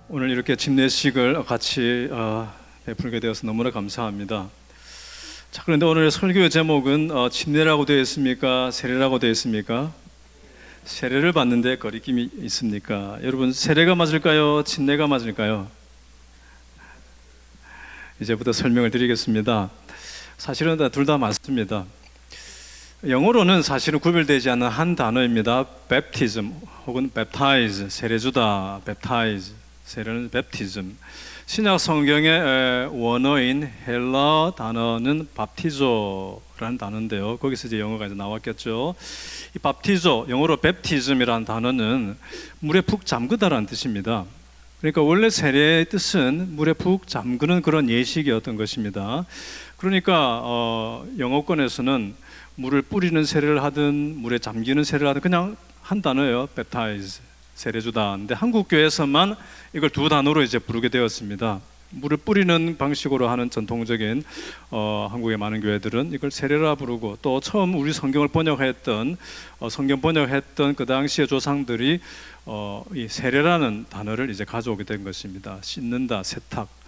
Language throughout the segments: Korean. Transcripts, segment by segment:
오늘 이렇게 집례식을 같이 베풀게 되어서 너무나 감사합니다. 자, 그런데 오늘 설교의 제목은 집례라고 되어 있습니까? 세례라고 되어 있습니까? 세례를 받는데 거리낌이 있습니까? 여러분, 세례가 맞을까요? 집례가 맞을까요? 이제부터 설명을 드리겠습니다. 사실은 둘 다 맞습니다. 영어로는 사실은 구별되지 않는 한 단어입니다. baptism 혹은 baptize, 세례주다, baptize, 세례는 baptism. 신약 성경의 원어인 헬라 단어는 baptizo라는 단어인데요. 거기서 이제 영어가 이제 나왔겠죠. 이 baptizo, 영어로 baptism이라는 단어는 물에 푹 잠그다라는 뜻입니다. 그러니까 원래 세례의 뜻은 물에 푹 잠그는 그런 예식이었던 것입니다. 그러니까 영어권에서는 물을 뿌리는 세례를 하든 물에 잠기는 세례를 하든 그냥 한 단어예요. baptize, 세례주다. 근데 한국 교회에서만 이걸 두 단어로 이제 부르게 되었습니다. 물을 뿌리는 방식으로 하는 전통적인 한국의 많은 교회들은 이걸 세례라 부르고, 또 처음 우리 성경을 번역했던 성경 번역했던 그 당시의 조상들이 이 세례라는 단어를 이제 가져오게 된 것입니다. 씻는다, 세탁,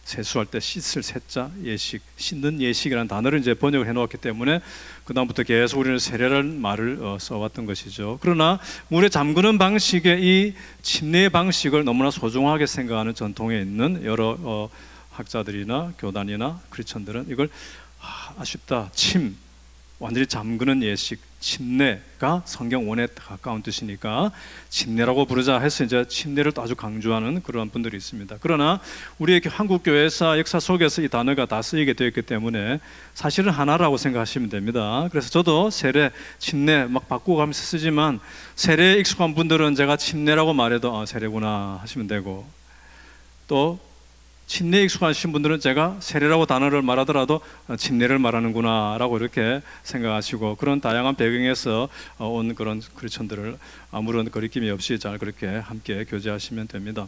세수할 때 씻을 세자, 예식, 씻는 예식이라는 단어를 이제 번역을 해놓았기 때문에 그 다음부터 계속 우리는 세례라는 말을 써왔던 것이죠. 그러나 물에 잠그는 방식의 이 침례의 방식을 너무나 소중하게 생각하는 전통에 있는 여러 학자들이나 교단이나 크리스천들은 이걸 아쉽다, 완전히 잠그는 예식, 침례가 성경 원에 가까운 뜻이니까 침례라고 부르자 해서 이제 침례를 또 아주 강조하는 그런 분들이 있습니다. 그러나 우리의 한국 교회사 역사 속에서 이 단어가 다 쓰이게 되었기 때문에 사실은 하나라고 생각하시면 됩니다. 그래서 저도 세례, 침례 막 바꾸어가면서 쓰지만 세례에 익숙한 분들은 제가 침례라고 말해도 세례구나 하시면 되고, 또 침례에 익숙하신 분들은 제가 세례라고 단어를 말하더라도 침례를 말하는구나 라고 이렇게 생각하시고, 그런 다양한 배경에서 온 그런 크리스천들을 아무런 거리낌이 없이 잘 그렇게 함께 교제하시면 됩니다.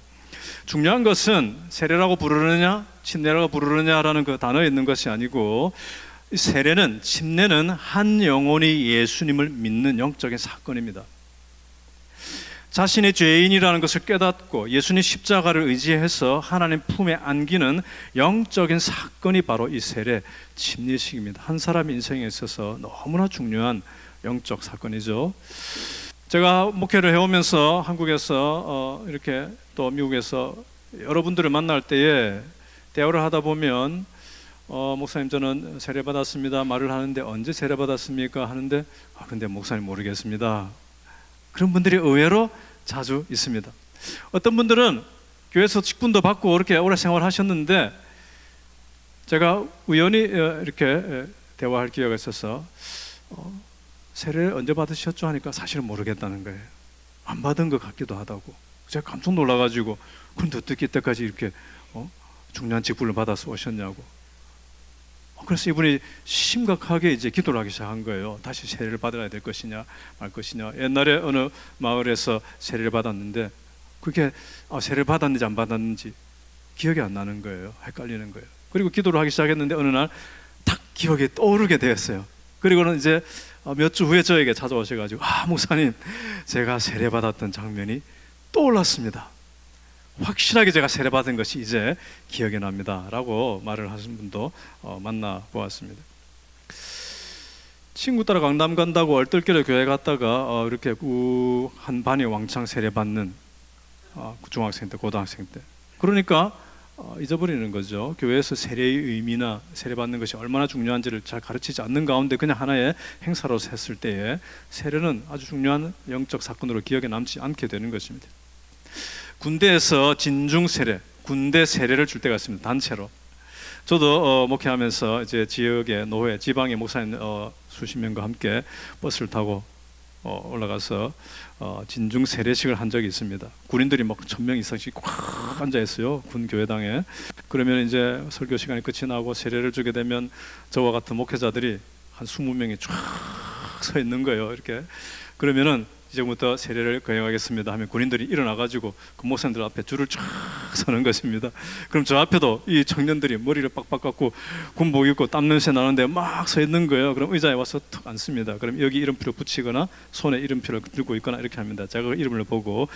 중요한 것은 세례라고 부르느냐 침례라고 부르느냐라는 그 단어에 있는 것이 아니고, 세례는, 침례는 한 영혼이 예수님을 믿는 영적인 사건입니다. 자신의 죄인이라는 것을 깨닫고 예수님 십자가를 의지해서 하나님 품에 안기는 영적인 사건이 바로 이 세례, 침례식입니다. 한 사람의 인생에 있어서 너무나 중요한 영적 사건이죠. 제가 목회를 해오면서 한국에서 이렇게 또 미국에서 여러분들을 만날 때에 대화를 하다 보면 목사님 저는 세례 받았습니다 말을 하는데, 언제 세례 받았습니까 하는데 근데 목사님 모르겠습니다. 그런 분들이 의외로 자주 있습니다. 어떤 분들은 교회에서 직분도 받고 그렇게 오래 생활하셨는데, 제가 우연히 이렇게 대화할 기회가 있어서 세례를 언제 받으셨죠 하니까 사실은 모르겠다는 거예요. 안 받은 것 같기도 하다고. 제가 깜짝 놀라가지고, 근데 어떻게 이때까지 이렇게 중요한 직분을 받아서 오셨냐고. 그래서 이분이 심각하게 이제 기도를 하기 시작한 거예요. 다시 세례를 받아야 될 것이냐 말 것이냐. 옛날에 어느 마을에서 세례를 받았는데 그게 세례를 받았는지 안 받았는지 기억이 안 나는 거예요. 헷갈리는 거예요. 그리고 기도를 하기 시작했는데 어느 날 딱 기억이 떠오르게 되었어요. 그리고는 이제 몇 주 후에 저에게 찾아오셔가지고, 목사님 제가 세례 받았던 장면이 떠올랐습니다. 확실하게 제가 세례받은 것이 이제 기억이 납니다 라고 말을 하신 분도 만나보았습니다. 친구 따라 강남 간다고 얼떨결에 교회 갔다가 이렇게 한 반이 왕창 세례받는 중학생 때, 고등학생 때, 그러니까 잊어버리는 거죠. 교회에서 세례의 의미나 세례받는 것이 얼마나 중요한지를 잘 가르치지 않는 가운데 그냥 하나의 행사로 했을 때에 세례는 아주 중요한 영적 사건으로 기억에 남지 않게 되는 것입니다. 군대에서 진중 세례, 군대 세례를 줄 때가 있습니다. 단체로. 저도 목회하면서 이제 지역의 노회, 지방의 목사님 수십 명과 함께 버스를 타고 올라가서 진중 세례식을 한 적이 있습니다. 군인들이 막 1000명 이상씩 꽉 앉아 있어요. 군 교회당에. 그러면 이제 설교 시간이 끝이 나고 세례를 주게 되면 저와 같은 목회자들이 한 20명이 쫙 서 있는 거예요. 이렇게. 그러면은 이제부터 세례를 거행하겠습니다 하면 군인들이 일어나가지고 그 목사님들 앞에 줄을 쫙 서는 것입니다. 그럼 저 앞에도 이 청년들이 머리를 빡빡 깎고 군복 입고 땀 냄새 나는데 막 서 있는 거예요. 그럼 의자에 와서 툭 앉습니다. 그럼 여기 이름표를 붙이거나 손에 이름표를 들고 있거나 이렇게 합니다. 제가 그 이름을 보고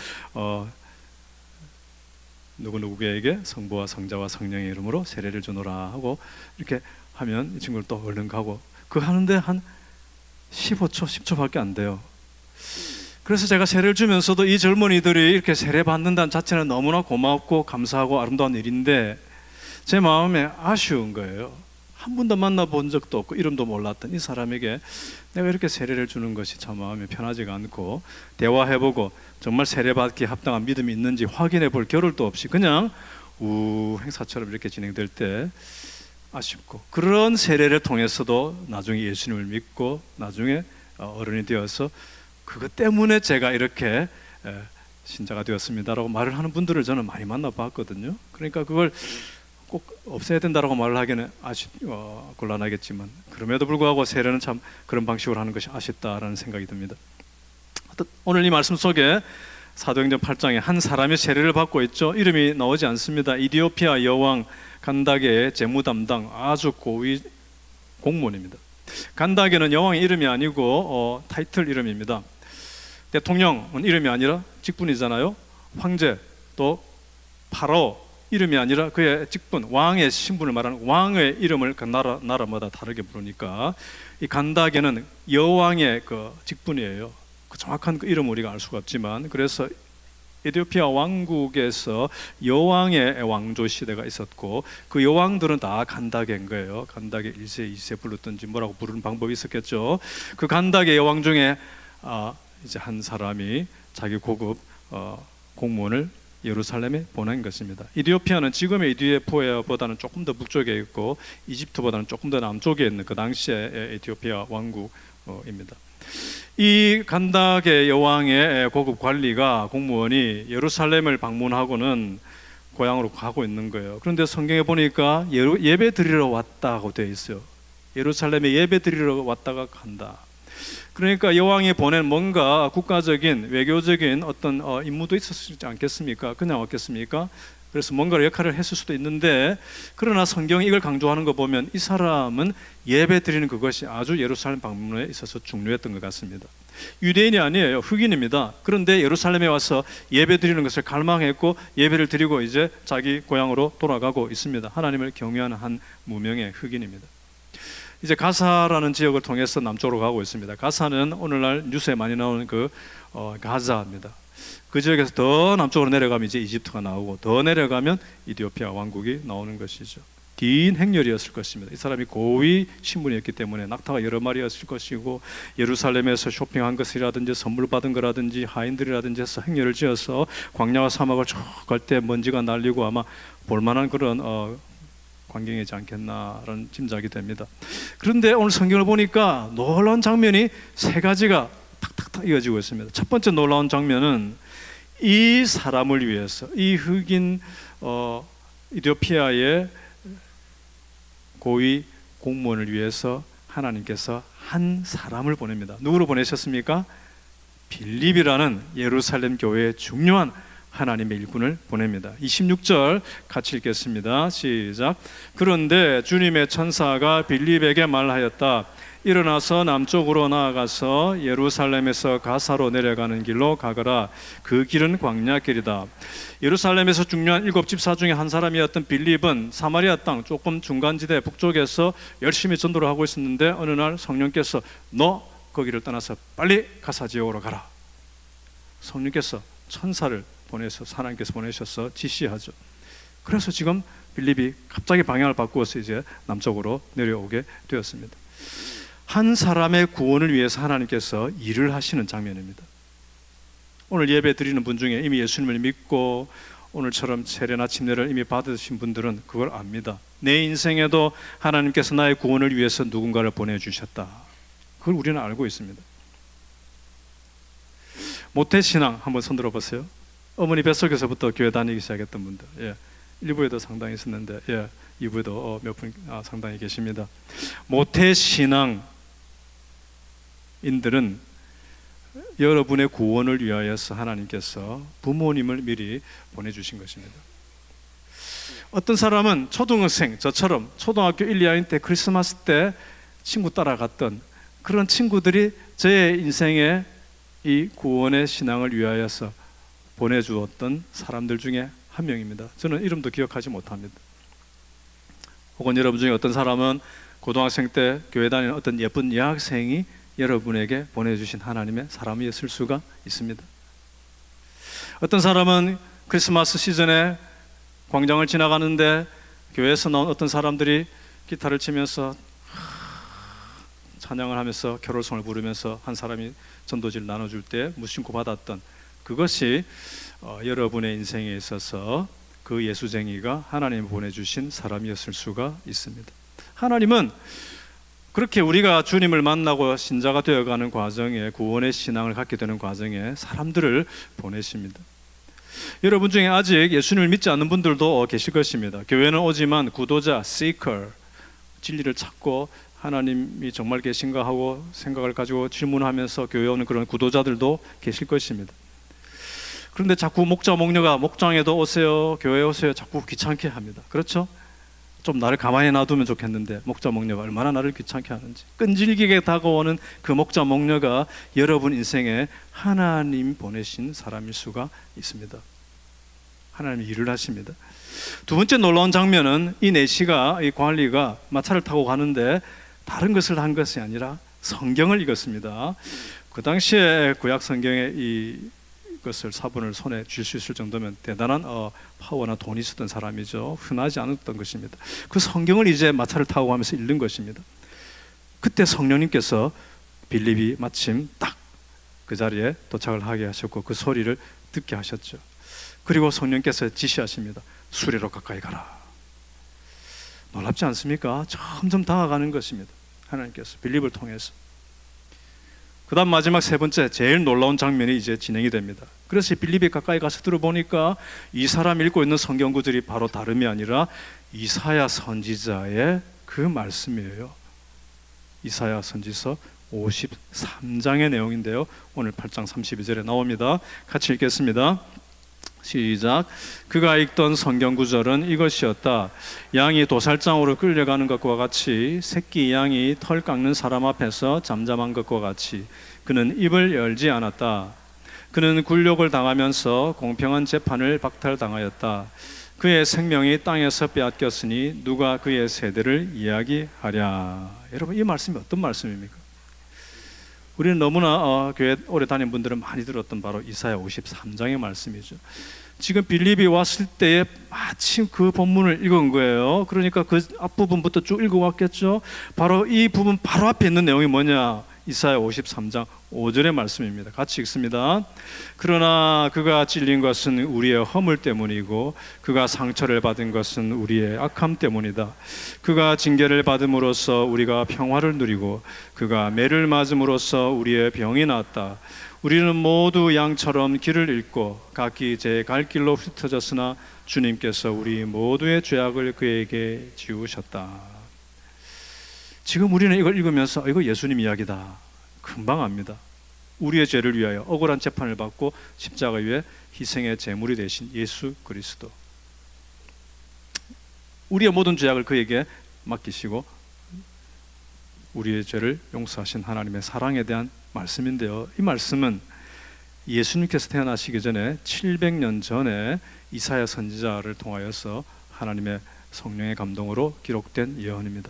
누구누구에게 성부와 성자와 성령의 이름으로 세례를 주노라 하고 이렇게 하면 이 친구를 또 얼른 가고, 그 하는데 한 15초, 10초밖에 안 돼요. 그래서 제가 세례를 주면서도 이 젊은이들이 이렇게 세례 받는다는 자체는 너무나 고맙고 감사하고 아름다운 일인데 제 마음에 아쉬운 거예요. 한 번도 만나본 적도 없고 이름도 몰랐던 이 사람에게 내가 이렇게 세례를 주는 것이 참 마음이 편하지가 않고, 대화해보고 정말 세례받기에 합당한 믿음이 있는지 확인해 볼 겨를도 없이 그냥 행사처럼 이렇게 진행될 때 아쉽고, 그런 세례를 통해서도 나중에 예수님을 믿고 나중에 어른이 되어서 그것 때문에 제가 이렇게 신자가 되었습니다라고 말을 하는 분들을 저는 많이 만나봤거든요. 그러니까 그걸 꼭 없애야 된다라고 말을 하기는 곤란하겠지만, 그럼에도 불구하고 세례는 참 그런 방식으로 하는 것이 아쉽다라는 생각이 듭니다. 오늘 이 말씀 속에 사도행전 8장에 한 사람이 세례를 받고 있죠. 이름이 나오지 않습니다. 이디오피아 여왕 간다게의 재무 담당 아주 고위 공무원입니다. 간다게는 여왕의 이름이 아니고 타이틀 이름입니다. 대통령은 이름이 아니라 직분이잖아요. 황제, 또 파라오 이름이 아니라 그의 직분, 왕의 신분을 말하는 왕의 이름을 그 나라마다 다르게 부르니까 이 간다게는 여왕의 그 직분이에요. 그 정확한 그 이름을 우리가 알 수가 없지만, 그래서 에티오피아 왕국에서 여왕의 왕조 시대가 있었고 그 여왕들은 다 간다게인 거예요. 간다게 1세, 2세 불렀든지 뭐라고 부르는 방법이 있었겠죠. 그 간다게 여왕 중에 이제 한 사람이 자기 고급 공무원을 예루살렘에 보낸 것입니다. 이디오피아는 지금의 이디오피아보다는 조금 더 북쪽에 있고 이집트보다는 조금 더 남쪽에 있는 그 당시의 에티오피아 왕국입니다. 이 간다게 여왕의 고급 관리가 공무원이 예루살렘을 방문하고는 고향으로 가고 있는 거예요. 그런데 성경에 보니까 예배 드리러 왔다고 되어 있어요. 예루살렘에 예배 드리러 왔다가 간다. 그러니까 여왕이 보낸 뭔가 국가적인 외교적인 어떤 임무도 있었지 않겠습니까? 그냥 왔겠습니까? 그래서 뭔가 역할을 했을 수도 있는데, 그러나 성경이 이걸 강조하는 거 보면 이 사람은 예배 드리는 그것이 아주 예루살렘 방문에 있어서 중요했던 것 같습니다. 유대인이 아니에요. 흑인입니다. 그런데 예루살렘에 와서 예배 드리는 것을 갈망했고 예배를 드리고 이제 자기 고향으로 돌아가고 있습니다. 하나님을 경외하는 한 무명의 흑인입니다. 이제 가사라는 지역을 통해서 남쪽으로 가고 있습니다. 가사는 오늘날 뉴스에 많이 나오는 그 가자입니다. 그 지역에서 더 남쪽으로 내려가면 이제 이집트가 나오고, 더 내려가면 이디오피아 왕국이 나오는 것이죠. 긴 행렬이었을 것입니다. 이 사람이 고위 신분이었기 때문에 낙타가 여러 마리였을 것이고, 예루살렘에서 쇼핑한 것이라든지 선물 받은 거라든지 하인들이라든지 해서 행렬을 지어서 광야와 사막을 쭉 갈 때 먼지가 날리고 아마 볼만한 그런 광경이지 않겠나라는 짐작이 됩니다. 그런데 오늘 성경을 보니까 놀라운 장면이 세 가지가 탁탁탁 이어지고 있습니다. 첫 번째 놀라운 장면은 이 사람을 위해서, 이 흑인 이디오피아의 고위 공무원을 위해서 하나님께서 한 사람을 보냅니다. 누구로 보내셨습니까? 빌립이라는 예루살렘 교회의 중요한 하나님의 일꾼을 보냅니다. 26절 같이 읽겠습니다. 시작. 그런데 주님의 천사가 빌립에게 말하였다. 일어나서 남쪽으로 나아가서 예루살렘에서 가사로 내려가는 길로 가거라. 그 길은 광야길이다. 예루살렘에서 중요한 7 집사 중에 한 사람이었던 빌립은 사마리아 땅 조금 중간지대 북쪽에서 열심히 전도를 하고 있었는데, 어느 날 성령께서 너 거기를 떠나서 빨리 가사 지역으로 가라. 성령께서 천사를 하나님께서 보내셔서 지시하죠. 그래서 지금 빌립이 갑자기 방향을 바꾸어서 이제 남쪽으로 내려오게 되었습니다. 한 사람의 구원을 위해서 하나님께서 일을 하시는 장면입니다. 오늘 예배 드리는 분 중에 이미 예수님을 믿고 오늘처럼 세례나 침례를 이미 받으신 분들은 그걸 압니다. 내 인생에도 하나님께서 나의 구원을 위해서 누군가를 보내주셨다. 그걸 우리는 알고 있습니다. 모태신앙 한번 손 들어보세요. 어머니 뱃속에서부터 교회 다니기 시작했던 분들, 1부에도 상당히 있었는데 2부에도 몇 분 상당히 계십니다. 모태신앙인들은 여러분의 구원을 위하여서 하나님께서 부모님을 미리 보내주신 것입니다. 어떤 사람은 초등학생, 저처럼 초등학교 1, 2학년 때 크리스마스 때 친구 따라갔던 그런 친구들이 제 인생에 이 구원의 신앙을 위하여서 보내주었던 사람들 중에 한 명입니다. 저는 이름도 기억하지 못합니다. 혹은 여러분 중에 어떤 사람은 고등학생 때 교회 다니는 어떤 예쁜 여학생이 여러분에게 보내주신 하나님의 사람이었을 수가 있습니다. 어떤 사람은 크리스마스 시즌에 광장을 지나가는데 교회에서 나온 어떤 사람들이 기타를 치면서 찬양을 하면서 결혼송을 부르면서 한 사람이 전도지를 나눠줄 때 무심코 받았던 그것이 여러분의 인생에 있어서 그 예수쟁이가 하나님이 보내주신 사람이었을 수가 있습니다. 하나님은 그렇게 우리가 주님을 만나고 신자가 되어가는 과정에, 구원의 신앙을 갖게 되는 과정에 사람들을 보내십니다. 여러분 중에 아직 예수님을 믿지 않는 분들도 계실 것입니다. 교회는 오지만 구도자, seeker, 진리를 찾고 하나님이 정말 계신가 하고 생각을 가지고 질문하면서 교회에 오는 그런 구도자들도 계실 것입니다. 그런데 자꾸 목자, 목녀가 목장에도 오세요, 교회에 오세요 자꾸 귀찮게 합니다. 그렇죠? 좀 나를 가만히 놔두면 좋겠는데 목자, 목녀가 얼마나 나를 귀찮게 하는지. 끈질기게 다가오는 그 목자, 목녀가 여러분 인생에 하나님 보내신 사람일 수가 있습니다. 하나님이 일을 하십니다. 두 번째 놀라운 장면은 이 내시가, 이 관리가 마차를 타고 가는데 다른 것을 한 것이 아니라 성경을 읽었습니다. 그 당시에 구약 성경에 이것을 사본을 손에 쥘 수 있을 정도면 대단한 파워나 돈이 있었던 사람이죠. 흔하지 않았던 것입니다. 그 성경을 이제 마차를 타고 가면서 읽는 것입니다. 그때 성령님께서 빌립이 마침 딱 그 자리에 도착을 하게 하셨고 그 소리를 듣게 하셨죠. 그리고 성령께서 지시하십니다. 수레로 가까이 가라. 놀랍지 않습니까? 점점 다가가는 것입니다. 하나님께서 빌립을 통해서. 그 다음 마지막 세 번째 제일 놀라운 장면이 이제 진행이 됩니다. 그래서 빌립이 가까이 가서 들어보니까 이 사람이 읽고 있는 성경 구절이 바로 다름이 아니라 이사야 선지자의 그 말씀이에요. 이사야 선지서 53장의 내용인데요, 오늘 8장 32절에 나옵니다. 같이 읽겠습니다. 시작. 그가 읽던 성경 구절은 이것이었다. 양이 도살장으로 끌려가는 것과 같이 새끼 양이 털 깎는 사람 앞에서 잠잠한 것과 같이 그는 입을 열지 않았다. 그는 굴욕을 당하면서 공평한 재판을 박탈당하였다. 그의 생명이 땅에서 빼앗겼으니 누가 그의 세대를 이야기하랴. 여러분, 이 말씀이 어떤 말씀입니까? 우리는 너무나 교회 오래 다닌 분들은 많이 들었던 바로 이사야 53장의 말씀이죠. 지금 빌립이 왔을 때에 마침 그 본문을 읽은 거예요. 그러니까 그 앞부분부터 쭉 읽어왔겠죠. 바로 이 부분 바로 앞에 있는 내용이 뭐냐? 이사야 53장 5절의 말씀입니다. 같이 읽습니다. 그러나 그가 찔린 것은 우리의 허물 때문이고 그가 상처를 받은 것은 우리의 악함 때문이다. 그가 징계를 받음으로써 우리가 평화를 누리고 그가 매를 맞음으로써 우리의 병이 나았다. 우리는 모두 양처럼 길을 잃고 각기 제 갈 길로 흩어졌으나 주님께서 우리 모두의 죄악을 그에게 지우셨다. 지금 우리는 이걸 읽으면서 이거 예수님 이야기다. 금방 압니다. 우리의 죄를 위하여 억울한 재판을 받고 십자가 위에 희생의 제물이 되신 예수 그리스도. 우리의 모든 죄악을 그에게 맡기시고 우리의 죄를 용서하신 하나님의 사랑에 대한 말씀인데요, 이 말씀은 예수님께서 태어나시기 전에 700년 전에 이사야 선지자를 통하여서 하나님의 성령의 감동으로 기록된 예언입니다.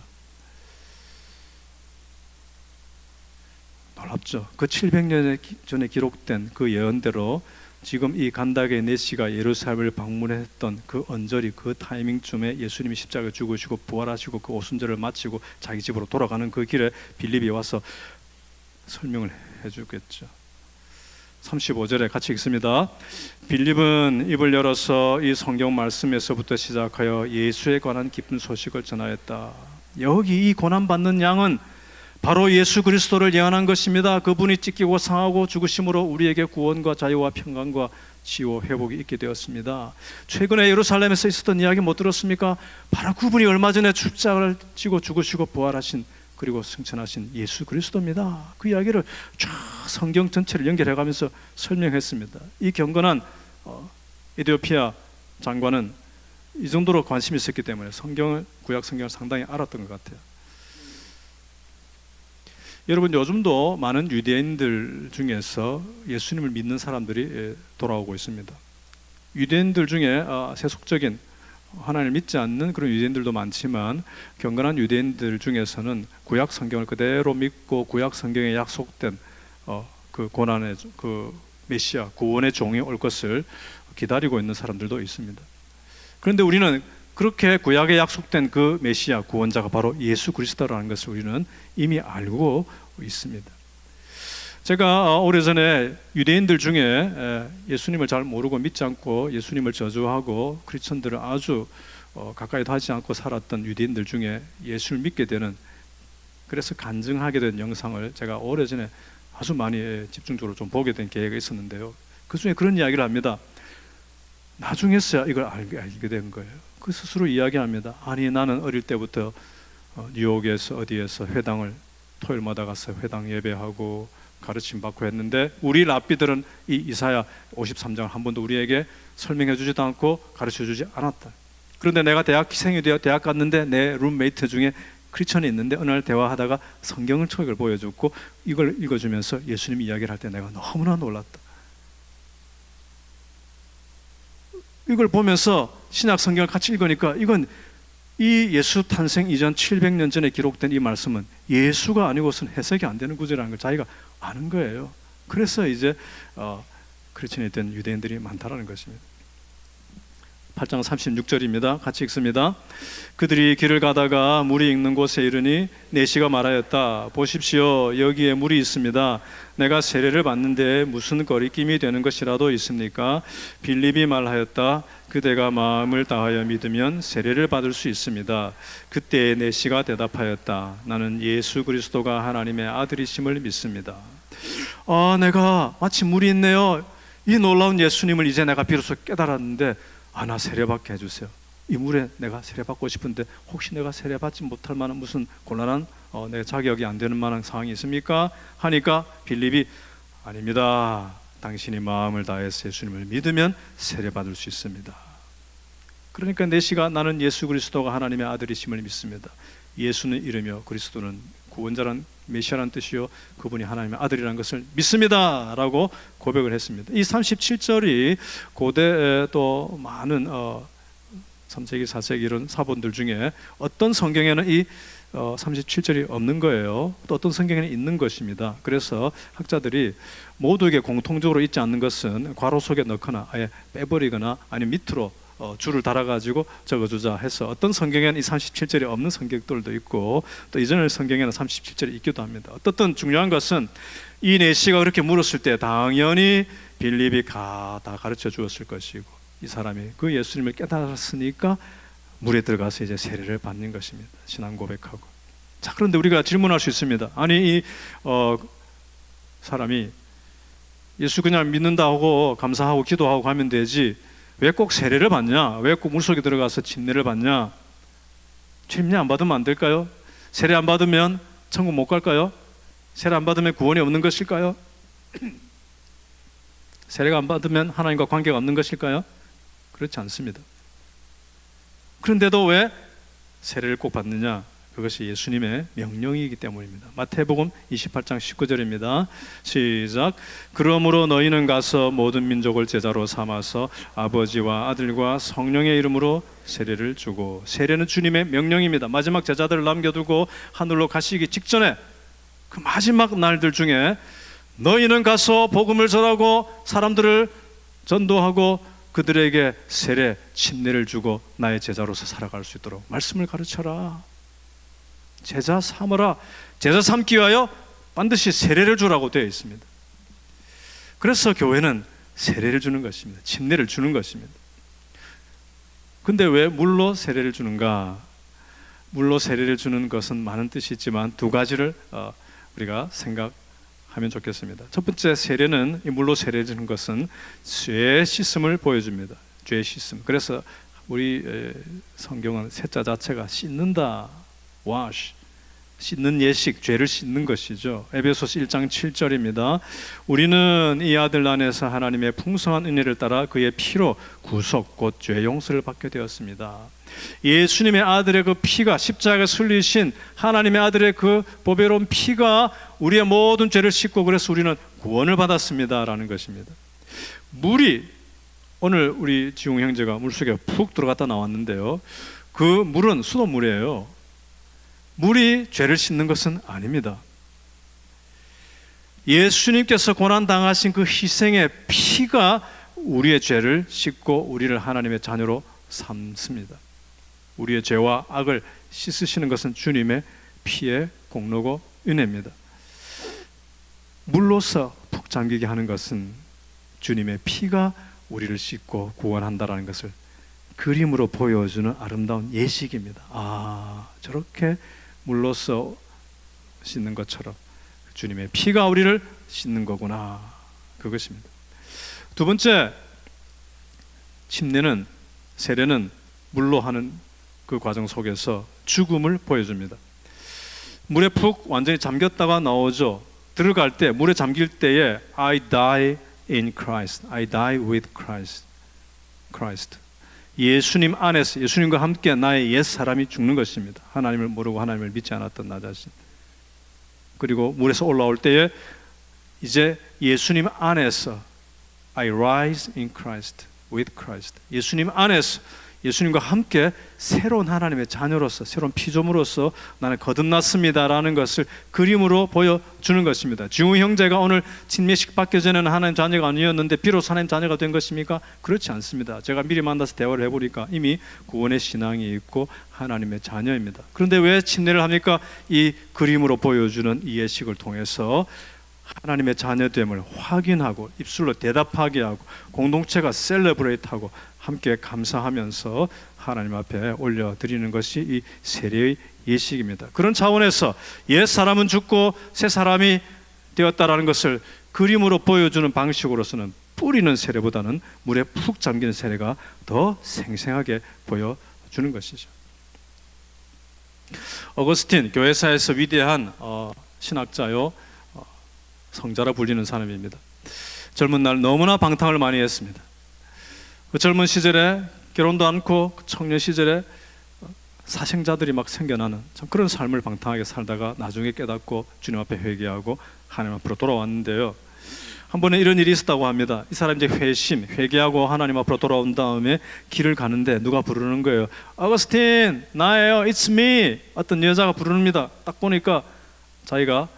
놀랍죠? 그 700년 전에 기록된 그 예언대로 지금 이 간다게 네시가 예루살렘을 방문했던 그 언저리, 그 타이밍쯤에 예수님이 십자가에 죽으시고 부활하시고 그 오순절을 마치고 자기 집으로 돌아가는 그 길에 빌립이 와서 설명을 해주겠죠. 35절에 같이 읽습니다. 빌립은 입을 열어서 이 성경 말씀에서부터 시작하여 예수에 관한 기쁜 소식을 전하였다. 여기 이 고난받는 양은 바로 예수 그리스도를 예언한 것입니다. 그분이 찢기고 상하고 죽으심으로 우리에게 구원과 자유와 평강과 치유 회복이 있게 되었습니다. 최근에 예루살렘에서 있었던 이야기 못 들었습니까? 바로 그분이 얼마 전에 십자가를 지고 죽으시고 부활하신 그리고 승천하신 예수 그리스도입니다. 그 이야기를 쫙 성경 전체를 연결해가면서 설명했습니다. 이 경건한 에티오피아 장관은 이 정도로 관심이 있었기 때문에 구약 성경을 상당히 알았던 것 같아요. 여러분, 요즘도 많은 유대인들 중에서 예수님을 믿는 사람들이 돌아오고 있습니다. 유대인들 중에 세속적인 하나님을 믿지 않는 그런 유대인들도 많지만 경건한 유대인들 중에서는 구약 성경을 그대로 믿고 구약 성경에 약속된 그 고난의 그 메시아 구원의 종이 올 것을 기다리고 있는 사람들도 있습니다. 그런데 우리는 그렇게 구약에 약속된 그 메시아 구원자가 바로 예수 그리스도라는 것을 우리는 이미 알고 있습니다. 제가 오래전에 유대인들 중에 예수님을 잘 모르고 믿지 않고 예수님을 저주하고 크리스천들을 아주 가까이도 하지 않고 살았던 유대인들 중에 예수를 믿게 되는, 그래서 간증하게 된 영상을 제가 오래전에 아주 많이 집중적으로 좀 보게 된 계기가 있었는데요. 그 중에 그런 이야기를 합니다. 나중에서야 이걸 알게 된 거예요. 그 스스로 이야기합니다. 아니, 나는 어릴 때부터 뉴욕에서 어디에서 회당을 토요일마다 가서 회당 예배하고 가르침 받고 했는데 우리 랍비들은 이 이사야 53장을 한 번도 우리에게 설명해 주지도 않고 가르쳐 주지 않았다. 그런데 내가 대학생이 되어 대학 갔는데 내 룸메이트 중에 크리스천이 있는데 어느 날 대화하다가 성경을 책을 보여줬고 이걸 읽어주면서 예수님 이야기를 할 때 내가 너무나 놀랐다. 이걸 보면서 신약 성경을 같이 읽으니까 이건 이 예수 탄생 이전 700년 전에 기록된 이 말씀은 예수가 아니고서는 해석이 안 되는 구절이라는 걸 자기가 아는 거예요. 그래서 이제 크리스천이 된 유대인들이 많다라는 것입니다. 8장 36절입니다. 같이 읽습니다. 그들이 길을 가다가 물이 익는 곳에 이르니 내시가 말하였다. 보십시오, 여기에 물이 있습니다. 내가 세례를 받는데 무슨 거리낌이 되는 것이라도 있습니까? 빌립이 말하였다. 그대가 마음을 다하여 믿으면 세례를 받을 수 있습니다. 그때 내시가 대답하였다. 나는 예수 그리스도가 하나님의 아들이심을 믿습니다. 내가 마치 물이 있네요. 이 놀라운 예수님을 이제 내가 비로소 깨달았는데 나 세례받게 해주세요. 이 물에 내가 세례받고 싶은데 혹시 내가 세례받지 못할 만한 무슨 곤란한 내 자격이 안 되는 만한 상황이 있습니까? 하니까 빌립이 아닙니다. 당신이 마음을 다해서 예수님을 믿으면 세례받을 수 있습니다. 그러니까 내시가 나는 예수 그리스도가 하나님의 아들이심을 믿습니다. 예수는 이르며 그리스도는 구원자란 메시아라는 뜻이요 그분이 하나님의 아들이라는 것을 믿습니다 라고 고백을 했습니다. 이 37절이 고대 또 많은 3세기 4세기 이런 사본들 중에 어떤 성경에는 이 37절이 없는 거예요. 또 어떤 성경에는 있는 것입니다. 그래서 학자들이 모두에게 공통적으로 있지 않는 것은 괄호 속에 넣거나 아예 빼버리거나 아니면 밑으로 줄을 달아가지고 적어주자 해서 어떤 성경에는 이 37절이 없는 성경들도 있고 또 이전의 성경에는 37절이 있기도 합니다. 어떻든 중요한 것은 이 내시가 그렇게 물었을 때 당연히 빌립이 다 가르쳐 주었을 것이고 이 사람이 그 예수님을 깨달았으니까 물에 들어가서 이제 세례를 받는 것입니다. 신앙 고백하고. 자, 그런데 우리가 질문할 수 있습니다. 아니 이 사람이 예수 그냥 믿는다 하고 감사하고 기도하고 가면 되지 왜 꼭 세례를 받냐? 왜 꼭 물속에 들어가서 침례를 받냐? 침례 안 받으면 안 될까요? 세례 안 받으면 천국 못 갈까요? 세례 안 받으면 구원이 없는 것일까요? 세례가 안 받으면 하나님과 관계가 없는 것일까요? 그렇지 않습니다. 그런데도 왜 세례를 꼭 받느냐? 그것이 예수님의 명령이기 때문입니다. 마태복음 28장 19절입니다. 시작. 그러므로 너희는 가서 모든 민족을 제자로 삼아서 아버지와 아들과 성령의 이름으로 세례를 주고, 세례는 주님의 명령입니다. 마지막 제자들을 남겨두고 하늘로 가시기 직전에 그 마지막 날들 중에 너희는 가서 복음을 전하고 사람들을 전도하고 그들에게 세례, 침례를 주고 나의 제자로서 살아갈 수 있도록 말씀을 가르쳐라. 제자 삼으라. 제자 삼기 위하여 반드시 세례를 주라고 되어 있습니다. 그래서 교회는 세례를 주는 것입니다. 침례를 주는 것입니다. 근데 왜 물로 세례를 주는가? 물로 세례를 주는 것은 많은 뜻이 있지만 두 가지를 우리가 생각하면 좋겠습니다. 첫 번째, 세례는 이 물로 세례를 주는 것은 죄 씻음을 보여줍니다. 죄 씻음. 그래서 우리 성경은 세자 자체가 씻는다. wash, 씻는 예식, 죄를 씻는 것이죠. 에베소서 1장 7절입니다. 우리는 이 아들 안에서 하나님의 풍성한 은혜를 따라 그의 피로 구속 곧 죄 용서를 받게 되었습니다. 예수님의 아들의 그 피가, 십자가에 설리신 하나님의 아들의 그 보배로운 피가 우리의 모든 죄를 씻고 그래서 우리는 구원을 받았습니다 라는 것입니다. 물이 오늘 우리 지웅 형제가 물속에 푹 들어갔다 나왔는데요, 그 물은 수돗물이에요. 물이 죄를 씻는 것은 아닙니다. 예수님께서 고난당하신 그 희생의 피가 우리의 죄를 씻고 우리를 하나님의 자녀로 삼습니다. 우리의 죄와 악을 씻으시는 것은 주님의 피의 공로고 은혜입니다. 물로서 푹 잠기게 하는 것은 주님의 피가 우리를 씻고 구원한다라는 것을 그림으로 보여주는 아름다운 예식입니다. 아, 저렇게 물로서 씻는 것처럼 주님의 피가 우리를 씻는 거구나, 그것입니다. 두 번째, 침례는, 세례는 물로 하는 그 과정 속에서 죽음을 보여줍니다. 물에 푹 완전히 잠겼다가 나오죠. 들어갈 때, 물에 잠길 때에 I die in Christ, I die with Christ. 예수님 안에서, 예수님과 함께 나의 옛 사람이 죽는 것입니다. 하나님을 모르고 하나님을 믿지 않았던 나 자신. 그리고 물에서 올라올 때에 이제 예수님 안에서 I rise in Christ, with Christ. 예수님 안에서, 예수님과 함께 새로운 하나님의 자녀로서, 새로운 피조물로서 나는 거듭났습니다라는 것을 그림으로 보여주는 것입니다. 지웅 형제가 오늘 침례식 받기 전에는 하나님 자녀가 아니었는데 비로소 하나님 자녀가 된 것입니까? 그렇지 않습니다. 제가 미리 만나서 대화를 해보니까 이미 구원의 신앙이 있고 하나님의 자녀입니다. 그런데 왜 침례를 합니까? 이 그림으로 보여주는 이 예식을 통해서 하나님의 자녀됨을 확인하고 입술로 대답하게 하고 공동체가 셀러브레이트하고 함께 감사하면서 하나님 앞에 올려드리는 것이 이 세례의 예식입니다. 그런 차원에서 옛 사람은 죽고 새 사람이 되었다라는 것을 그림으로 보여주는 방식으로서는 뿌리는 세례보다는 물에 푹 잠기는 세례가 더 생생하게 보여주는 것이죠. 어거스틴, 교회사에서 위대한 신학자요, 성자라 불리는 사람입니다. 젊은 날 너무나 방탕을 많이 했습니다. 그 젊은 시절에 결혼도 않고 청년 시절에 사생자들이 막 생겨나는 참 그런 삶을 방탕하게 살다가 나중에 깨닫고 주님 앞에 회개하고 하나님 앞으로 돌아왔는데요, 한 번은 이런 일이 있었다고 합니다. 이 사람이 이제 회개하고 하나님 앞으로 돌아온 다음에 길을 가는데 누가 부르는 거예요. 어거스틴, 나예요, it's me. 어떤 여자가 부릅니다. 딱 보니까 자기가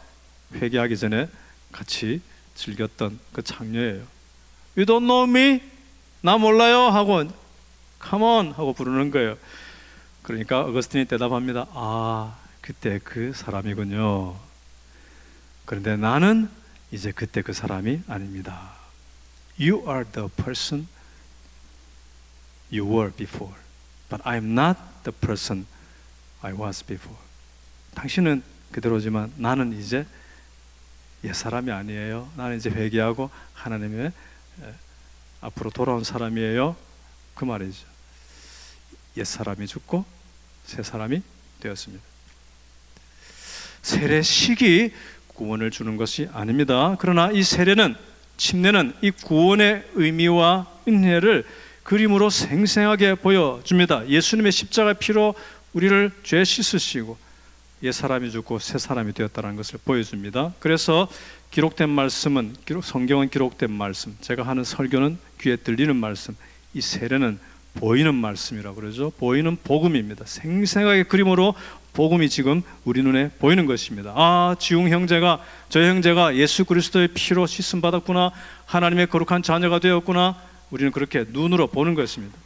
회개하기 전에 같이 즐겼던 그 창녀예요. You don't know me? 나 몰라요? 하고 Come on! 하고 부르는 거예요. 그러니까 어거스틴이 대답합니다. 아, 그때 그 사람이군요. 그런데 나는 이제 그때 그 사람이 아닙니다. You are the person you were before, but I am not the person I was before. 당신은 그대로지만 나는 이제 옛 사람이 아니에요. 나는 이제 회개하고 하나님의 앞으로 돌아온 사람이에요. 그 말이죠. 옛 사람이 죽고 새 사람이 되었습니다. 세례식이 구원을 주는 것이 아닙니다. 그러나 이 세례는, 침례는 이 구원의 의미와 은혜를 그림으로 생생하게 보여줍니다. 예수님의 십자가 피로 우리를 죄 씻으시고 옛 사람이 죽고 새 사람이 되었다는 것을 보여줍니다. 그래서 기록된 말씀은, 성경은 기록된 말씀, 제가 하는 설교는 귀에 들리는 말씀, 이 세례는 보이는 말씀이라고 그러죠. 보이는 복음입니다. 생생하게 그림으로 복음이 지금 우리 눈에 보이는 것입니다. 아, 지웅 형제가, 저 형제가 예수 그리스도의 피로 씻음 받았구나, 하나님의 거룩한 자녀가 되었구나, 우리는 그렇게 눈으로 보는 것입니다.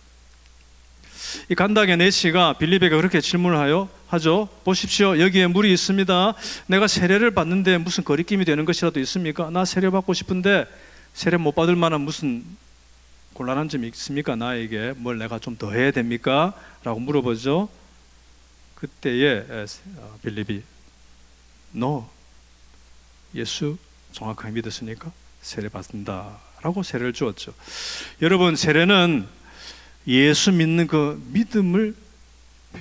이 간닥의 내시가 빌립에게 그렇게 질문을 하죠. 보십시오, 여기에 물이 있습니다. 내가 세례를 받는데 무슨 거리낌이 되는 것이라도 있습니까? 나 세례 받고 싶은데 세례 못 받을 만한 무슨 곤란한 점이 있습니까? 나에게 뭘 내가 좀 더 해야 됩니까? 라고 물어보죠. 그때에 빌립이 너 예수 정확하게 믿었으니까 세례 받는다 라고 세례를 주었죠. 여러분, 세례는 예수 믿는 그 믿음을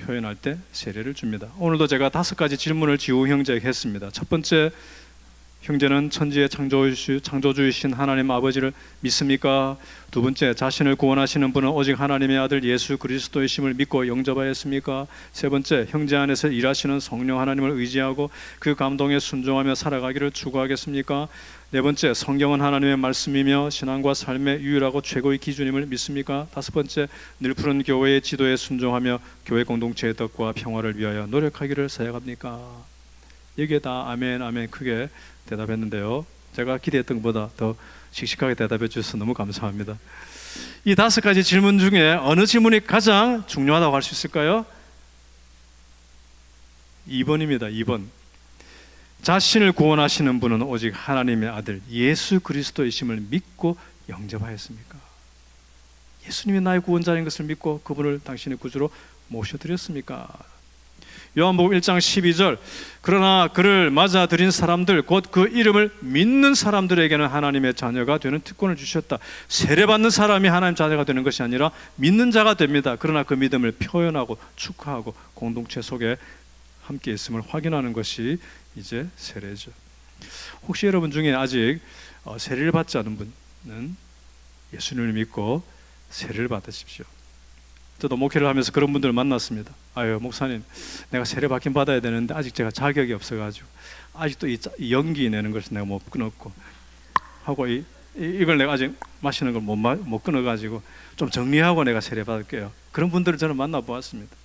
표현할 때 세례를 줍니다. 오늘도 제가 5가지 질문을 지우 형제에게 했습니다. 첫 번째, 형제는 천지의 창조주이신 하나님 아버지를 믿습니까? 두 번째, 자신을 구원하시는 분은 오직 하나님의 아들 예수 그리스도이심을 믿고 영접하였습니까? 세 번째, 형제 안에서 일하시는 성령 하나님을 의지하고 그 감동에 순종하며 살아가기를 추구하겠습니까? 네 번째, 성경은 하나님의 말씀이며 신앙과 삶의 유일하고 최고의 기준임을 믿습니까? 다섯 번째, 늘 푸른 교회의 지도에 순종하며 교회 공동체의 덕과 평화를 위하여 노력하기를 사역합니까? 여기에 다 아멘 아멘 크게 대답했는데요, 제가 기대했던 것보다 더 씩씩하게 대답해 주셔서 너무 감사합니다. 이 다섯 가지 질문 중에 어느 질문이 가장 중요하다고 할 수 있을까요? 2번입니다. 2번. 자신을 구원하시는 분은 오직 하나님의 아들 예수 그리스도이심을 믿고 영접하였습니까? 예수님이 나의 구원자인 것을 믿고 그분을 당신의 구주로 모셔드렸습니까? 요한복음 1장 12절, 그러나 그를 맞아들인 사람들 곧 그 이름을 믿는 사람들에게는 하나님의 자녀가 되는 특권을 주셨다. 세례받는 사람이 하나님 자녀가 되는 것이 아니라 믿는 자가 됩니다. 그러나 그 믿음을 표현하고 축하하고 공동체 속에 함께 있음을 확인하는 것이 이제 세례죠. 혹시 여러분 중에 아직 세례를 받지 않은 분은 예수님을 믿고 세례를 받으십시오. 저도 목회를 하면서 그런 분들을 만났습니다. 아유, 목사님, 내가 세례 받긴 받아야 되는데 아직 제가 자격이 없어가지고 아직도 이 연기 내는 것을 내가 못 끊었고 하고 이걸 내가 아직 마시는 걸 못 끊어가지고 좀 정리하고 내가 세례 받을게요. 그런 분들을 저는 만나보았습니다.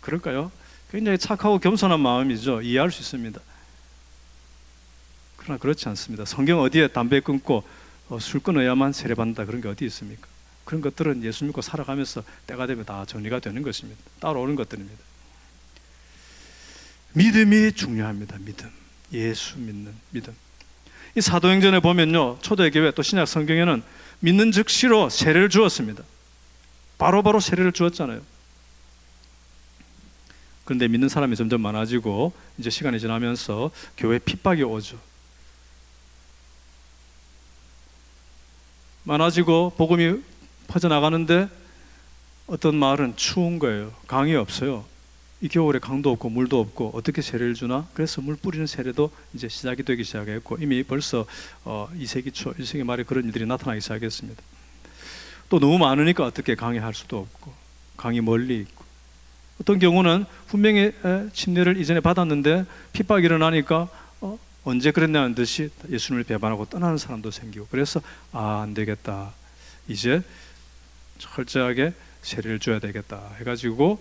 그럴까요? 굉장히 착하고 겸손한 마음이죠. 이해할 수 있습니다. 그러나 그렇지 않습니다. 성경 어디에 담배 끊고 술 끊어야만 세례 받는다 그런 게 어디 있습니까? 그런 것들은 예수 믿고 살아가면서 때가 되면 다 정리가 되는 것입니다. 따라오는 것들입니다. 믿음이 중요합니다. 믿음. 예수 믿는 믿음. 이 사도행전에 보면요, 초대교회 또 신약 성경에는 믿는 즉시로 세례를 주었습니다. 바로바로 세례를 주었잖아요. 그런데 믿는 사람이 점점 많아지고 이제 시간이 지나면서 교회에 핍박이 오죠. 많아지고 복음이 퍼져나가는데 어떤 마을은 추운 거예요. 강이 없어요. 이 겨울에 강도 없고 물도 없고 어떻게 세례를 주나? 그래서 물 뿌리는 세례도 이제 시작이 되기 시작했고 이미 벌써 2세기 초, 1세기 말에 그런 일들이 나타나기 시작했습니다. 또 너무 많으니까 어떻게 강의할 수도 없고 강이 멀리 있고 어떤 경우는 분명히 침례를 이전에 받았는데 핍박이 일어나니까 언제 그랬냐는 듯이 예수님을 배반하고 떠나는 사람도 생기고 그래서 안 되겠다. 이제 철저하게 세례를 줘야 되겠다 해가지고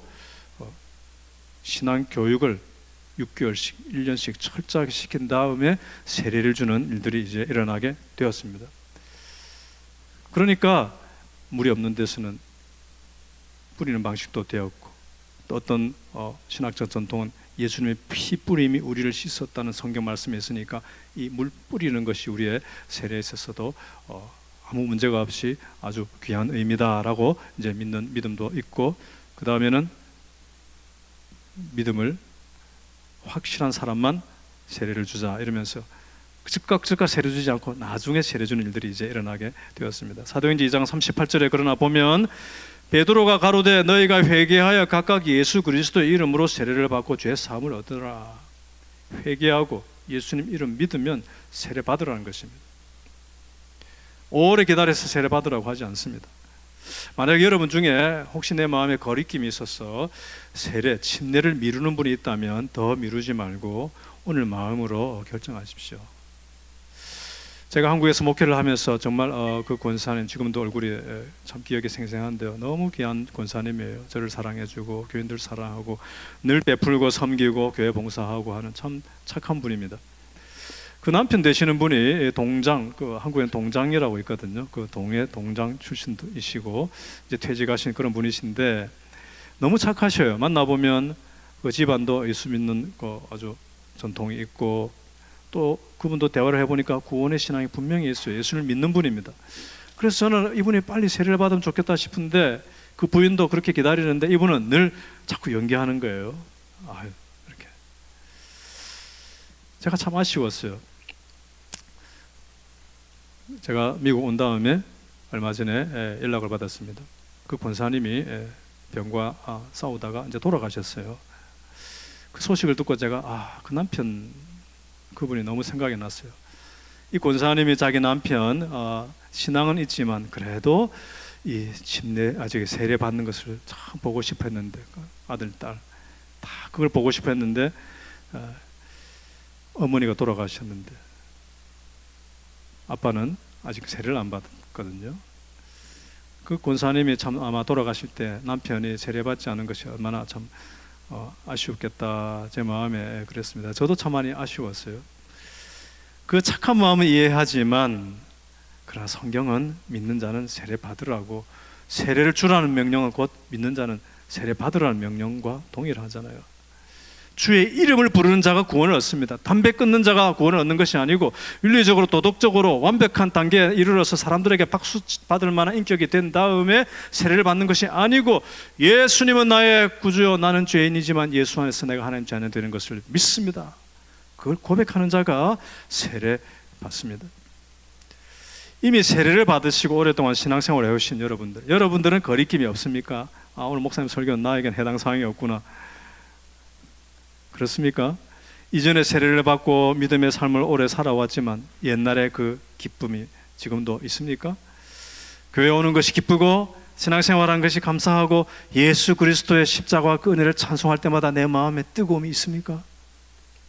신앙 교육을 6개월씩 1년씩 철저하게 시킨 다음에 세례를 주는 일들이 이제 일어나게 되었습니다. 그러니까 물이 없는 데서는 뿌리는 방식도 되었고 또 어떤 신학적 전통은 예수님의 피 뿌림이 우리를 씻었다는 성경 말씀이 있으니까 이 물 뿌리는 것이 우리의 세례에 있어서도 아무 문제가 없이 아주 귀한 의미다라고 이제 믿는 믿음도 있고 그 다음에는 믿음을 확실한 사람만 세례를 주자 이러면서 즉각 세례 주지 않고 나중에 세례 주는 일들이 이제 일어나게 되었습니다. 사도행전 2장 38절에 그러나 보면 베드로가 가로되 너희가 회개하여 각각 예수 그리스도의 이름으로 세례를 받고 죄 사함을 얻으라. 회개하고 예수님 이름 믿으면 세례 받으라는 것입니다. 오래 기다려서 세례 받으라고 하지 않습니다. 만약 여러분 중에 혹시 내 마음에 거리낌이 있어서 세례, 침례를 미루는 분이 있다면 더 미루지 말고 오늘 마음으로 결정하십시오. 제가 한국에서 목회를 하면서 정말 그 권사님 지금도 얼굴이 참 기억이 생생한데요. 너무 귀한 권사님이에요. 저를 사랑해주고 교인들 사랑하고 늘 베풀고 섬기고 교회 봉사하고 하는 참 착한 분입니다. 그 남편 되시는 분이 동장, 한국엔 동장이라고 있거든요. 그 동해 동장 출신이시고 이제 퇴직하신 그런 분이신데 너무 착하셔요. 만나보면 그 집안도 예수 믿는 거 아주 전통이 있고 또 그분도 대화를 해보니까 구원의 신앙이 분명히 있어요. 예수를 믿는 분입니다. 그래서 저는 이분이 빨리 세례를 받으면 좋겠다 싶은데 그 부인도 그렇게 기다리는데 이분은 늘 자꾸 연기하는 거예요. 이렇게 제가 참 아쉬웠어요. 제가 미국 온 다음에 얼마 전에 연락을 받았습니다. 그 권사님이 병과 싸우다가 이제 돌아가셨어요. 그 소식을 듣고 제가 그 남편 그분이 너무 생각이 났어요. 이 권사님이 자기 남편 신앙은 있지만 그래도 이 침례 아직 세례 받는 것을 참 보고 싶었는데 아들 딸 다 그걸 보고 싶었는데 어머니가 돌아가셨는데 아빠는 아직 세례를 안 받았거든요. 그 권사님이 참 아마 돌아가실 때 남편이 세례받지 않은 것이 얼마나 참 아쉬웠겠다 제 마음에 그랬습니다. 저도 참 많이 아쉬웠어요. 그 착한 마음은 이해하지만 그러나 성경은 믿는 자는 세례 받으라고, 세례를 주라는 명령은 곧 믿는 자는 세례 받으라는 명령과 동일하잖아요. 주의 이름을 부르는 자가 구원을 얻습니다. 담배 끊는 자가 구원을 얻는 것이 아니고 윤리적으로 도덕적으로 완벽한 단계에 이르러서 사람들에게 박수 받을 만한 인격이 된 다음에 세례를 받는 것이 아니고, 예수님은 나의 구주요 나는 죄인이지만 예수 안에서 내가 하나님 자녀 되는 것을 믿습니다. 그걸 고백하는 자가 세례 받습니다. 이미 세례를 받으시고 오랫동안 신앙생활을 해오신 여러분들은 거리낌이 없습니까? 오늘 목사님 설교는 나에겐 해당 사항이 없구나, 그렇습니까? 이전에 세례를 받고 믿음의 삶을 오래 살아왔지만 옛날의 그 기쁨이 지금도 있습니까? 교회 오는 것이 기쁘고 신앙생활하는 것이 감사하고 예수 그리스도의 십자가와 그 은혜를 찬송할 때마다 내 마음에 뜨거움이 있습니까?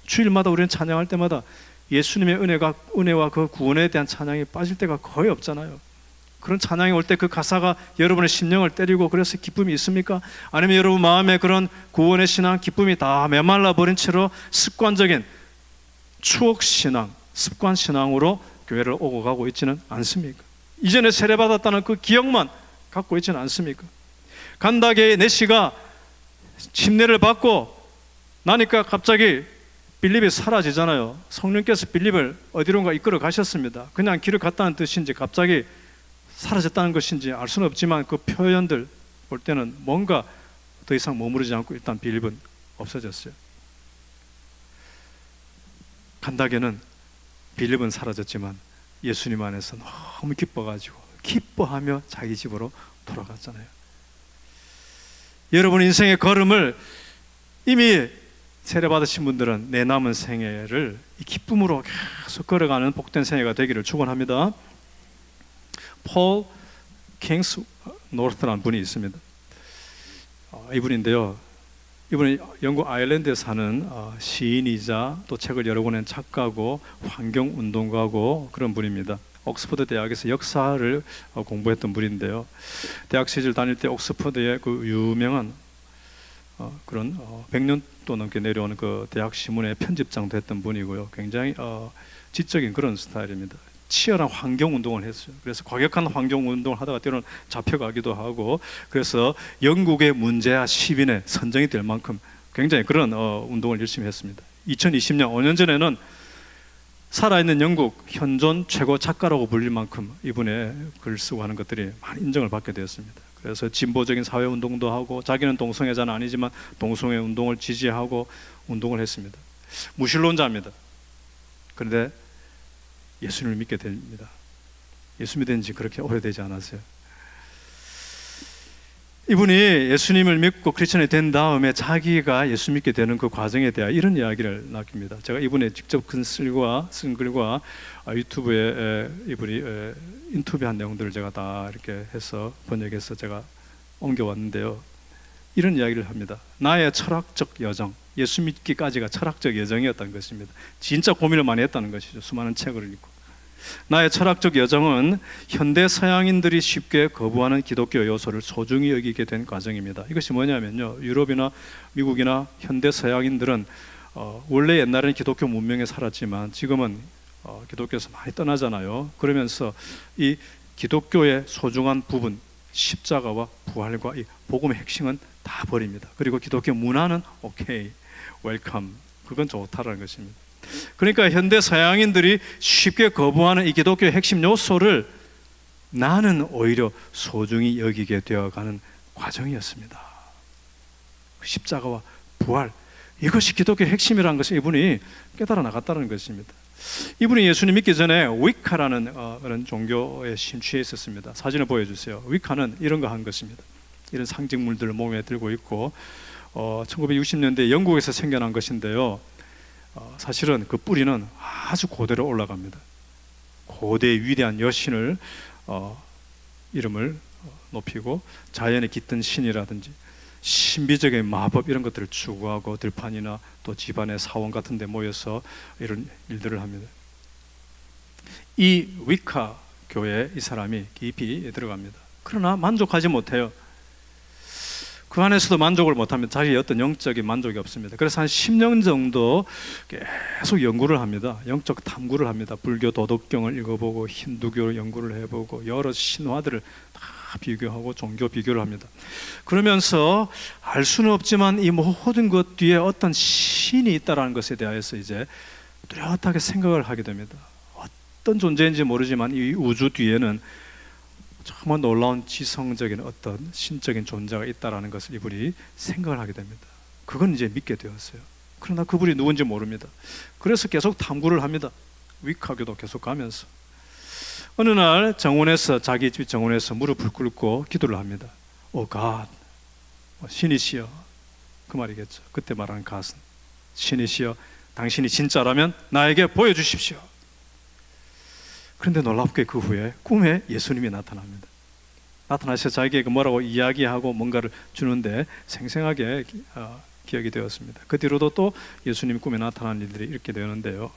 주일마다 우리는 찬양할 때마다 예수님의 은혜와 그 구원에 대한 찬양이 빠질 때가 거의 없잖아요. 그런 찬양이 올 때 그 가사가 여러분의 심령을 때리고 그래서 기쁨이 있습니까? 아니면 여러분 마음에 그런 구원의 신앙, 기쁨이 다 메말라 버린 채로 습관적인 추억 신앙, 습관 신앙으로 교회를 오고 가고 있지는 않습니까? 이전에 세례받았다는 그 기억만 갖고 있지는 않습니까? 간다게의 내시가 침례를 받고 나니까 갑자기 빌립이 사라지잖아요. 성령께서 빌립을 어디론가 이끌어 가셨습니다. 그냥 길을 갔다는 뜻인지 갑자기 사라졌다는 것인지 알 수는 없지만 그 표현들 볼 때는 뭔가 더 이상 머무르지 않고 일단 빌립은 없어졌어요. 간다게는 빌립은 사라졌지만 예수님 안에서 너무 기뻐가지고 기뻐하며 자기 집으로 돌아갔잖아요. 여러분 인생의 걸음을 이미 세례받으신 분들은 내 남은 생애를 이 기쁨으로 계속 걸어가는 복된 생애가 되기를 축원합니다. 폴 킹스 노르트라는 분이 있습니다. 이분인데요, 이분은 영국 아일랜드에 사는 시인이자 또 책을 여러 권 낸 작가고 환경운동가고 그런 분입니다. 옥스퍼드 대학에서 역사를 공부했던 분인데요, 대학 시절 다닐 때 옥스퍼드의 그 유명한 그런 100년 또 넘게 내려오는 그 대학 신문의 편집장도 했던 분이고요. 굉장히 지적인 그런 스타일입니다. 치열한 환경운동을 했어요. 그래서 과격한 환경운동을 하다가 때로는 잡혀가기도 하고, 그래서 영국의 문제아 시민에 선정이 될 만큼 굉장히 그런 운동을 열심히 했습니다. 2020년 5년 전에는 살아있는 영국 현존 최고 작가라고 불릴 만큼 이분의 글 쓰고 하는 것들이 많이 인정을 받게 되었습니다. 그래서 진보적인 사회운동도 하고, 자기는 동성애자는 아니지만 동성애 운동을 지지하고 운동을 했습니다. 무신론자입니다. 그런데 예수님을 믿게 됩니다. 예수 믿은 지 그렇게 오래되지 않았어요. 이분이 예수님을 믿고 크리스천이 된 다음에 자기가 예수 믿게 되는 그 과정에 대해 이런 이야기를 남깁니다. 제가 이분의 직접 쓴 글과 유튜브에 이분이 인터뷰한 내용들을 제가 다 이렇게 해서 번역해서 제가 옮겨왔는데요, 이런 이야기를 합니다. 나의 철학적 여정, 예수 믿기까지가 철학적 여정이었다는 것입니다. 진짜 고민을 많이 했다는 것이죠. 수많은 책을 읽고. 나의 철학적 여정은 현대 서양인들이 쉽게 거부하는 기독교 요소를 소중히 여기게 된 과정입니다. 이것이 뭐냐면요, 유럽이나 미국이나 현대 서양인들은 원래 옛날에는 기독교 문명에 살았지만 지금은 기독교에서 많이 떠나잖아요. 그러면서 이 기독교의 소중한 부분, 십자가와 부활과 이 복음의 핵심은 다 버립니다. 그리고 기독교 문화는 오케이, 웰컴, 그건 좋다라는 것입니다. 그러니까 현대 서양인들이 쉽게 거부하는 이 기독교의 핵심 요소를 나는 오히려 소중히 여기게 되어가는 과정이었습니다. 십자가와 부활, 이것이 기독교의 핵심이라는 것을 이분이 깨달아 나갔다는 것입니다. 이분이 예수님 믿기 전에 위카라는 그런 종교에 심취해 있었습니다. 사진을 보여주세요. 위카는 이런 거 한 것입니다. 이런 상징물들을 몸에 들고 있고 1960년대 영국에서 생겨난 것인데요, 사실은 그 뿌리는 아주 고대로 올라갑니다. 고대의 위대한 여신을 이름을 높이고 자연에 깃든 신이라든지 신비적인 마법 이런 것들을 추구하고 들판이나 또 집안의 사원 같은 데 모여서 이런 일들을 합니다. 이 위카 교회에 이 사람이 깊이 들어갑니다. 그러나 만족하지 못해요. 그 안에서도 만족을 못합니다. 자기의 어떤 영적인 만족이 없습니다. 그래서 한 10년 정도 계속 연구를 합니다. 영적 탐구를 합니다. 불교 도덕경을 읽어보고 힌두교 연구를 해보고 여러 신화들을 다 비교하고 종교 비교를 합니다. 그러면서 알 수는 없지만 이 모든 것 뒤에 어떤 신이 있다는 것에 대해서 이제 뚜렷하게 생각을 하게 됩니다. 어떤 존재인지 모르지만 이 우주 뒤에는 정말 놀라운 지성적인 어떤 신적인 존재가 있다는 것을 이분이 생각을 하게 됩니다. 그건 이제 믿게 되었어요. 그러나 그분이 누군지 모릅니다. 그래서 계속 탐구를 합니다. 위카교도 계속 가면서 어느 날 정원에서, 자기 집 정원에서 무릎을 꿇고 기도를 합니다. 오 갓, 신이시여, 그 말이겠죠. 그때 말하는 갓은 신이시여, 당신이 진짜라면 나에게 보여주십시오. 그런데 놀랍게 그 후에 꿈에 예수님이 나타납니다. 나타나셔서 자기에게 뭐라고 이야기하고 뭔가를 주는데 생생하게 기억이 되었습니다. 그 뒤로도 또 예수님 꿈에 나타나는 일들이 이렇게 되는데요.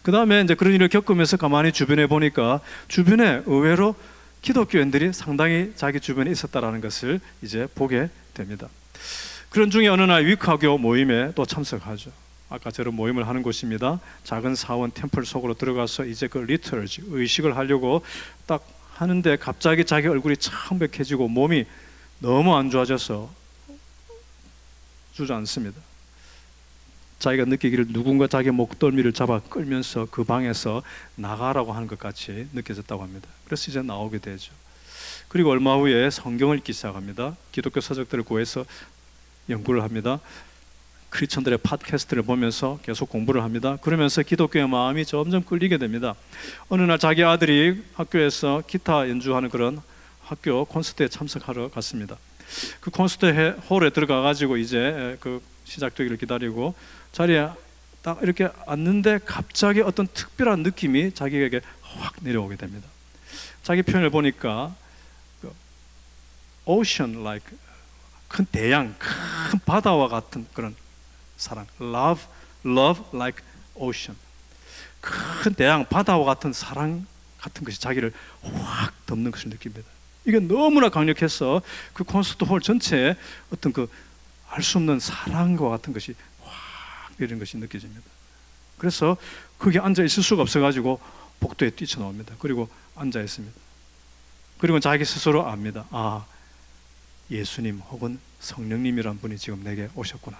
그 다음에 이제 그런 일을 겪으면서 가만히 주변에 보니까 주변에 의외로 기독교인들이 상당히 자기 주변에 있었다라는 것을 이제 보게 됩니다. 그런 중에 어느 날 위카교 모임에 또 참석하죠. 아까 저런 모임을 하는 곳입니다. 작은 사원 템플 속으로 들어가서 이제 그 리터지 의식을 하려고 딱 하는데 갑자기 자기 얼굴이 창백해지고 몸이 너무 안 좋아져서 주저앉습니다. 자기가 느끼기를 누군가 자기 목덜미를 잡아 끌면서 그 방에서 나가라고 하는 것 같이 느껴졌다고 합니다. 그래서 이제 나오게 되죠. 그리고 얼마 후에 성경을 읽기 시작합니다. 기독교 서적들을 구해서 연구를 합니다. 크리스천들의 팟캐스트를 보면서 계속 공부를 합니다. 그러면서 기독교의 마음이 점점 끌리게 됩니다. 어느 날 자기 아들이 학교에서 기타 연주하는 그런 학교 콘서트에 참석하러 갔습니다. 그 콘서트 홀에 들어가 가지고 이제 그 시작되기를 기다리고 자리에 딱 이렇게 앉는데 갑자기 어떤 특별한 느낌이 자기에게 확 내려오게 됩니다. 자기 표현을 보니까 ocean like, 큰 대양, 큰 바다와 같은 그런 사랑, love like ocean, 큰 대양, 바다와 같은 사랑 같은 것이 자기를 확 덮는 것을 느낍니다. 이게 너무나 강력해서 그 콘서트 홀 전체에 어떤 그 알 수 없는 사랑과 같은 것이 확 이런 것이 느껴집니다. 그래서 거기 앉아 있을 수가 없어가지고 복도에 뛰쳐나옵니다. 그리고 앉아 있습니다. 그리고 자기 스스로 압니다. 아, 예수님 혹은 성령님이란 분이 지금 내게 오셨구나.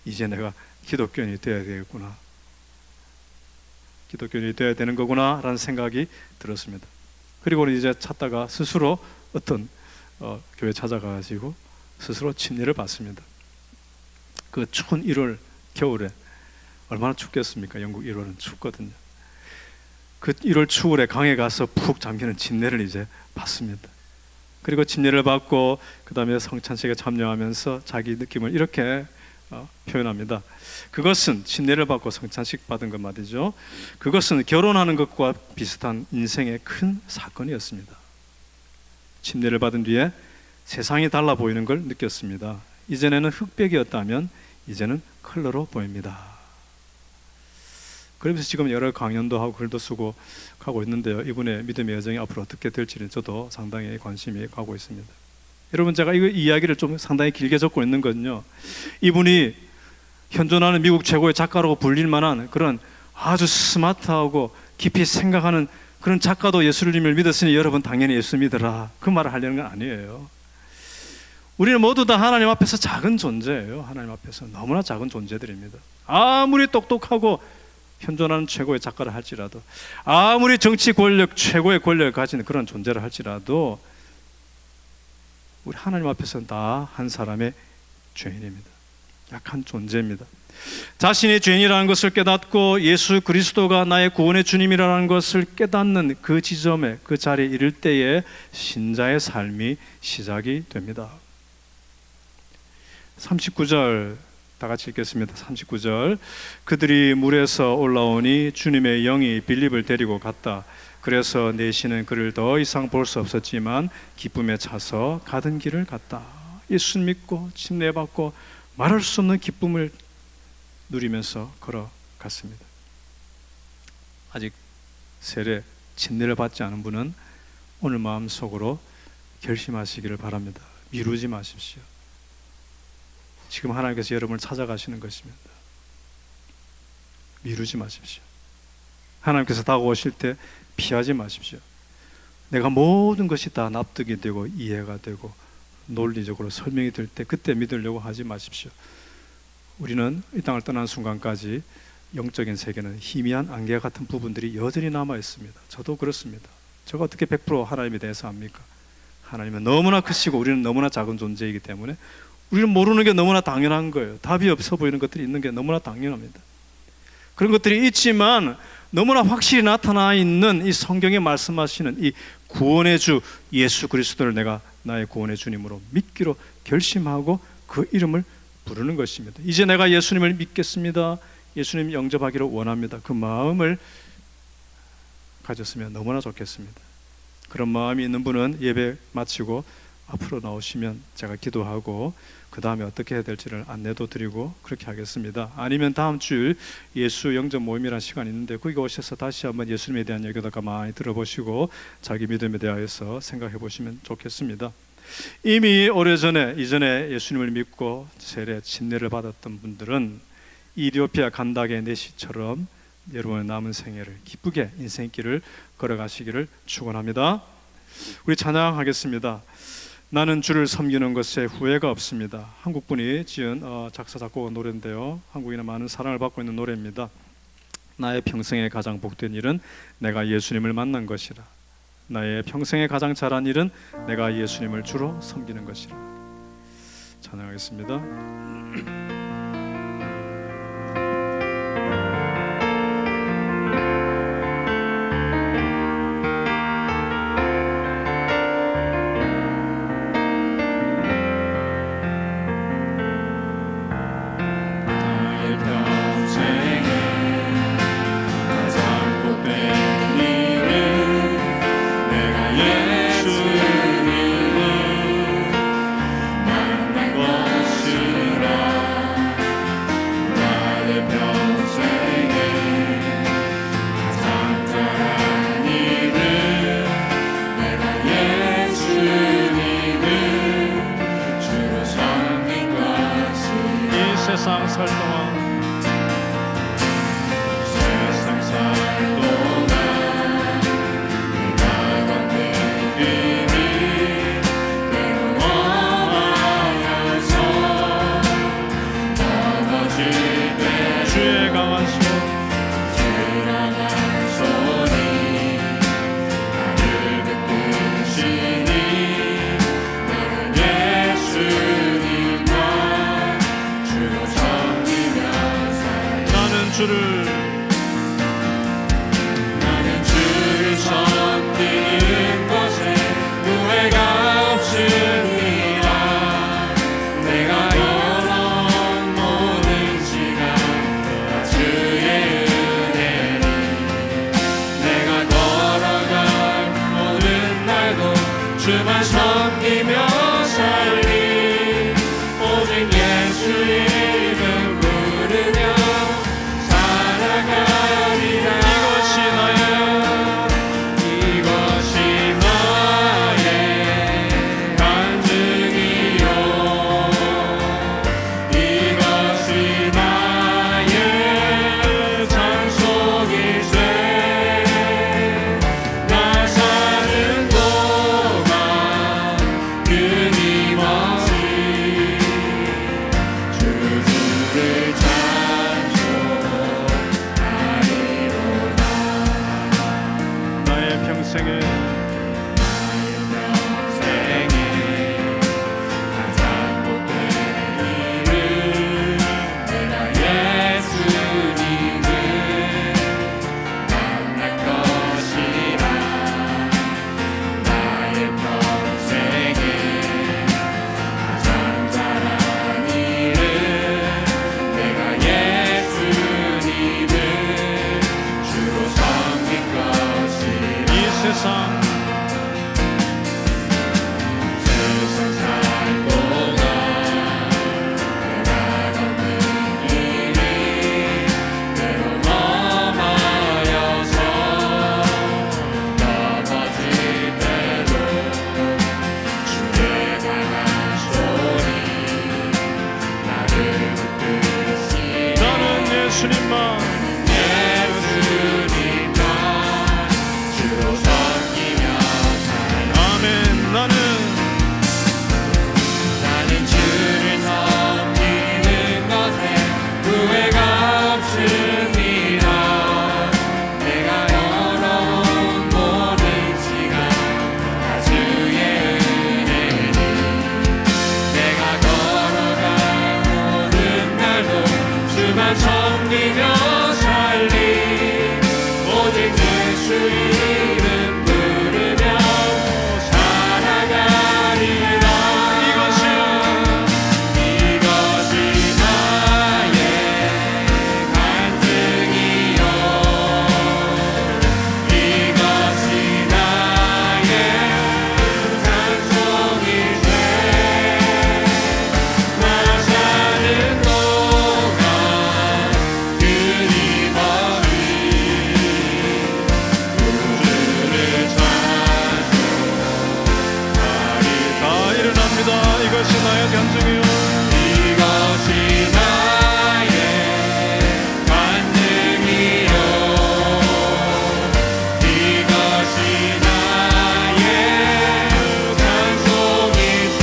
이제 내가 기독교인이 되어야 되겠구나. 기독교인이 되어야 되는 거구나 라는 생각이 들었습니다. 그리고 이제 찾다가 스스로 어떤 교회 찾아가가지고 스스로 침례를 받습니다. 그 추운 1월 겨울에 얼마나 춥겠습니까? 영국 1월은 춥거든요. 그 1월 추울에 강에 가서 푹 잠기는 침례를 이제 받습니다. 그리고 침례를 받고 그 다음에 성찬식에 참여하면서 자기 느낌을 이렇게 표현합니다. 그것은 침례를 받고 성찬식 받은 것 말이죠. 그것은 결혼하는 것과 비슷한 인생의 큰 사건이었습니다. 침례를 받은 뒤에 세상이 달라 보이는 걸 느꼈습니다. 이전에는 흑백이었다면 이제는 컬러로 보입니다. 그러면서 지금 여러 강연도 하고 글도 쓰고 가고 있는데요. 이분의 믿음의 여정이 앞으로 어떻게 될지는 저도 상당히 관심이 가고 있습니다. 여러분, 제가 이 이야기를 좀 상당히 길게 적고 있는 건요, 이분이 현존하는 미국 최고의 작가라고 불릴 만한 그런 아주 스마트하고 깊이 생각하는 그런 작가도 예수님을 믿었으니 여러분 당연히 예수 믿으라, 그 말을 하려는 건 아니에요. 우리는 모두 다 하나님 앞에서 작은 존재예요. 하나님 앞에서 너무나 작은 존재들입니다. 아무리 똑똑하고 현존하는 최고의 작가를 할지라도, 아무리 정치 권력, 최고의 권력을 가진 그런 존재를 할지라도 우리 하나님 앞에서는 다 한 사람의 죄인입니다. 약한 존재입니다. 자신이 죄인이라는 것을 깨닫고 예수 그리스도가 나의 구원의 주님이라는 것을 깨닫는 그 지점에, 그 자리에 이를 때에 신자의 삶이 시작이 됩니다. 39절 다 같이 읽겠습니다. 39절. 그들이 물에서 올라오니 주님의 영이 빌립을 데리고 갔다. 그래서 내시는 그를 더 이상 볼 수 없었지만 기쁨에 차서 가던 길을 갔다. 예수 믿고 침례받고 말할 수 없는 기쁨을 누리면서 걸어갔습니다. 아직 세례 침례를 받지 않은 분은 오늘 마음속으로 결심하시기를 바랍니다. 미루지 마십시오. 지금 하나님께서 여러분을 찾아가시는 것입니다. 미루지 마십시오. 하나님께서 다가오실 때 피하지 마십시오. 내가 모든 것이 다 납득이 되고 이해가 되고 논리적으로 설명이 될 때 그때 믿으려고 하지 마십시오. 우리는 이 땅을 떠난 순간까지 영적인 세계는 희미한 안개 같은 부분들이 여전히 남아 있습니다. 저도 그렇습니다. 제가 어떻게 100% 하나님에 대해서 압니까? 하나님은 너무나 크시고 우리는 너무나 작은 존재이기 때문에 우리는 모르는 게 너무나 당연한 거예요. 답이 없어 보이는 것들이 있는 게 너무나 당연합니다. 그런 것들이 있지만 너무나 확실히 나타나 있는 이 성경에 말씀하시는 이 구원의 주 예수 그리스도를 내가 나의 구원의 주님으로 믿기로 결심하고 그 이름을 부르는 것입니다. 이제 내가 예수님을 믿겠습니다. 예수님 영접하기를 원합니다. 그 마음을 가졌으면 너무나 좋겠습니다. 그런 마음이 있는 분은 예배 마치고 앞으로 나오시면 제가 기도하고 그 다음에 어떻게 해야 될지를 안내도 드리고 그렇게 하겠습니다. 아니면 다음 주일 예수 영접 모임이라는 시간이 있는데 거기 오셔서 다시 한번 예수님에 대한 얘기도 가만히 들어보시고 자기 믿음에 대하여서 생각해 보시면 좋겠습니다. 이미 오래전에 이전에 예수님을 믿고 세례 침례를 받았던 분들은 이디오피아 간다게 내시처럼 여러분의 남은 생애를 기쁘게 인생길을 걸어가시기를 축원합니다. 우리 찬양하겠습니다. 나는 주를 섬기는 것에 후회가 없습니다. 한국분이 지은 작사 작곡 노래인데요, 한국인의 많은 사랑을 받고 있는 노래입니다. 나의 평생에 가장 복된 일은 내가 예수님을 만난 것이라. 나의 평생에 가장 잘한 일은 내가 예수님을 주로 섬기는 것이라. 찬양하겠습니다. 세상 살 동안 내가 걷는 길이 영원하여서 넘어질 때 주의 강한 손이 나를 붙드시니 나는 예수님과 주로 섬기며 살아. 나는 주를 섬기는 것에 후회가 없으리라. 내가 걸어온 모든 시간 다 주의 은혜니 내가 걸어갈 모든 날도 주만 섬기며 살리. 오직 예수 이름 부르며 예수님만 주로 섬기며 아멘. 나는 주를 섬기는 것에 후회가 없습니다. 내가 걸어온 모든 시간 다 주의 은혜니 내가 걸어간 모든 날도 주만 섬기며 살리 오직 예수 이름 부르며 살아가리라. 이것이 나의 간증이요 이것이 나의 찬송이세. 나 사는 동안 끊임없이 우주를 다 일어납니다. 이것이 나의 간증이요 이것이 나의 간증이요 이것이 나의 찬송이세.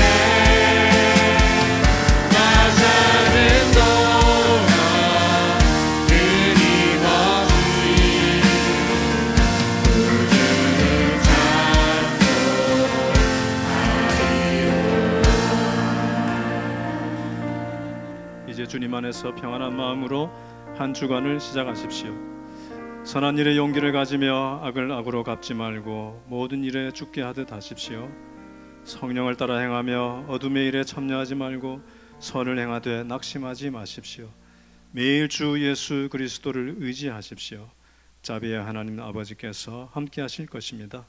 나 사는 동안 끊임없이 우주를 이제 주님 안에서 평안한 마음으로 한 주간을 시작하십시오. 선한 일에 용기를 가지며 악을 악으로 갚지 말고 모든 일에 죽게 하듯 하십시오. 성령을 따라 행하며 어둠의 일에 참여하지 말고 선을 행하되 낙심하지 마십시오. 매일 주 예수 그리스도를 의지하십시오. 자비의 하나님 아버지께서 함께 하실 것입니다.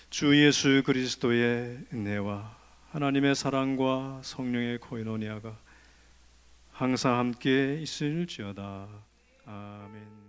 주 예수 그리스도의 은혜와 하나님의 사랑과 성령의 코이노니아가 항상 함께 있을지어다. 아멘.